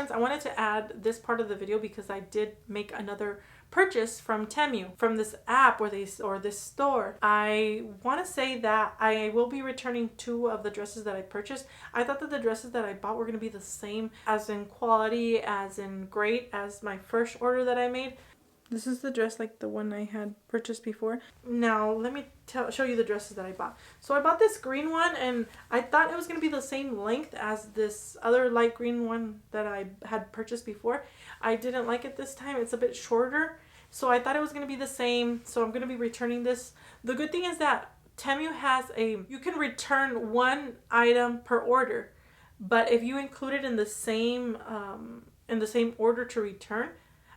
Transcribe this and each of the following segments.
friends, I wanted to add this part of the video because I did make another purchase from Temu, from this app or this store. I want to say that I will be returning 2 of the dresses that I purchased. I thought that the dresses that I bought were going to be the same as in quality, as in great as my first order that I made. This is the dress like the one I had purchased before. Now let me show you the dresses that I bought. So I bought this green one and I thought it was going to be the same length as this other light green one that I had purchased before. I didn't like it this time. It's a bit shorter. So I thought it was going to be the same. So I'm going to be returning this. The good thing is that Temu has you can return 1 item per order. But if you include it in the same order to return,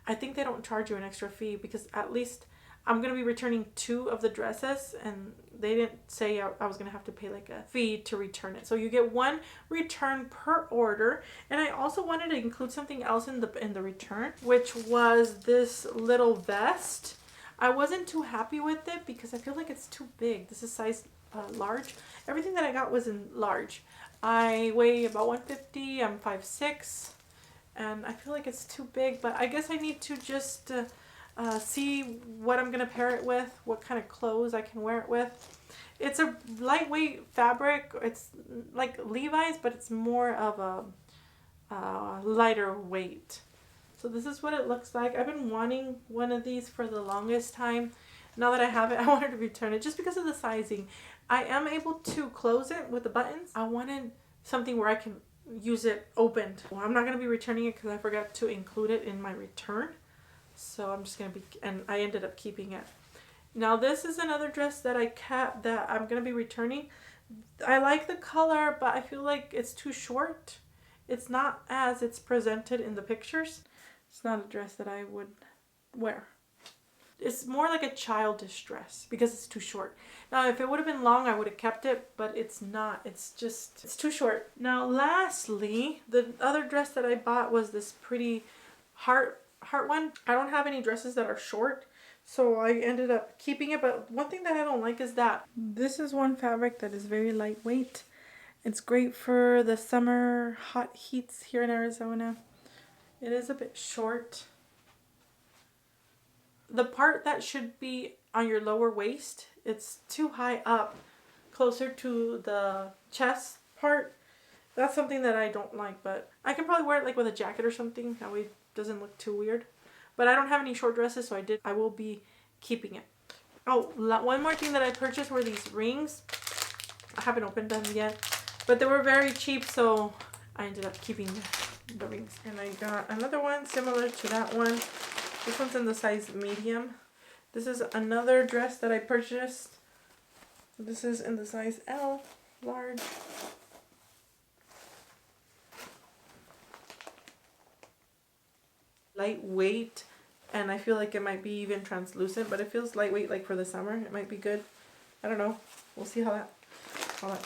I think they don't charge you an extra fee, because at least I'm going to be returning 2 of the dresses and they didn't say I was going to have to pay like a fee to return it. So you get 1 return per order. And I also wanted to include something else in the return, which was this little vest. I wasn't too happy with it because I feel like it's too big. This is size large. Everything that I got was in large. I weigh about 150. I'm 5'6". And I feel like it's too big, but I guess I need to just see what I'm going to pair it with, what kind of clothes I can wear it with. It's a lightweight fabric. It's like Levi's, but it's more of a lighter weight. So this is what it looks like. I've been wanting one of these for the longest time. Now that I have it, I wanted to return it just because of the sizing. I am able to close it with the buttons. I wanted something where I can use it opened. Well, I'm not going to be returning it because I forgot to include it in my return. So I'm just going to be, and I ended up keeping it. Now this is another dress that I kept that I'm going to be returning. I like the color, but I feel like it's too short. It's not as it's presented in the pictures. It's not a dress that I would wear. It's more like a childish dress because it's too short. Now, if it would have been long, I would have kept it, but it's not. It's too short. Now, lastly, the other dress that I bought was this pretty heart one. I don't have any dresses that are short, so I ended up keeping it. But one thing that I don't like is that this is one fabric that is very lightweight. It's great for the summer hot heats here in Arizona. It is a bit short. The part that should be on your lower waist, it's too high up, closer to the chest part. That's something that I don't like, but I can probably wear it like with a jacket or something. That way it doesn't look too weird. But I don't have any short dresses, so I will be keeping it. Oh, one more thing that I purchased were these rings. I haven't opened them yet, but they were very cheap, so I ended up keeping the rings. And I got another one similar to that one. This one's in the size medium. This is another dress that I purchased. This is in the size L, large. Lightweight, and I feel like it might be even translucent, but it feels lightweight like for the summer. It might be good. I don't know. We'll see how that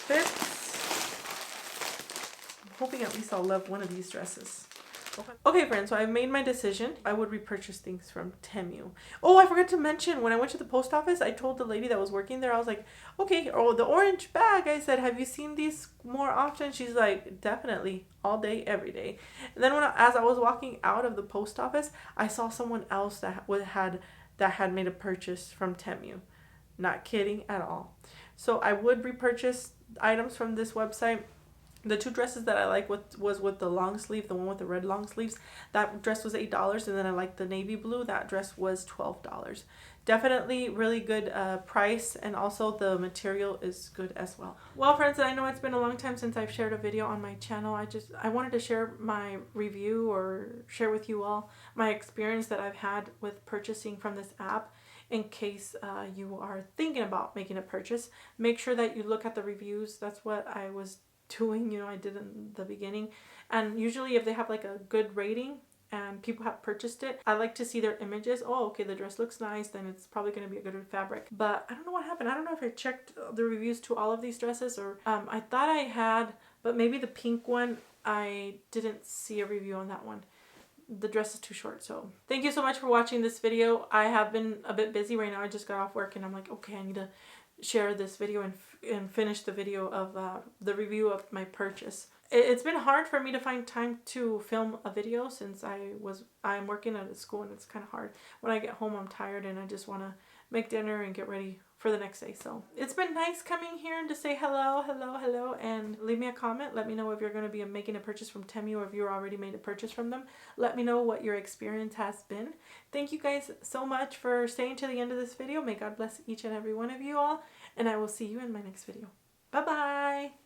fits. I'm hoping at least I'll love one of these dresses. Okay, friends, so I made my decision. I would repurchase things from Temu. Oh, I forgot to mention, when I went to the post office, I told the lady that was working there, I was like, okay, oh, the orange bag. I said, have you seen these more often? She's like, definitely, all day, every day. And then as I was walking out of the post office, I saw someone else that had made a purchase from Temu. Not kidding at all. So I would repurchase items from this website. The 2 dresses that I like was with the long sleeve, the one with the red long sleeves. That dress was $8, and then I like the navy blue. That dress was $12. Definitely really good price, and also the material is good as well. Well, friends, I know it's been a long time since I've shared a video on my channel. I wanted to share my review or share with you all my experience that I've had with purchasing from this app. In case you are thinking about making a purchase, make sure that you look at the reviews. That's what I was doing, I did in the beginning. And usually if they have like a good rating and people have purchased it, I like to see their images. Oh, okay, the dress looks nice, then it's probably going to be a good fabric. But I don't know what happened. I don't know if I checked the reviews to all of these dresses, or I thought I had, but maybe the pink one, I didn't see a review on that one. The dress is too short. So thank you so much for watching this video. I have been a bit busy right now. I just got off work and I'm like, okay, I need to share this video and finish the video of the review of my purchase. it's been hard for me to find time to film a video since I'm working at a school, and it's kind of hard. When I get home, I'm tired and I just want to make dinner and get ready for the next day. So it's been nice coming here and to say hello, and leave me a comment. Let me know if you're going to be making a purchase from Temu, or if you already made a purchase from them. Let me know what your experience has been. Thank you guys so much for staying to the end of this video. May God bless each and every one of you all, and I will see you in my next video. Bye bye.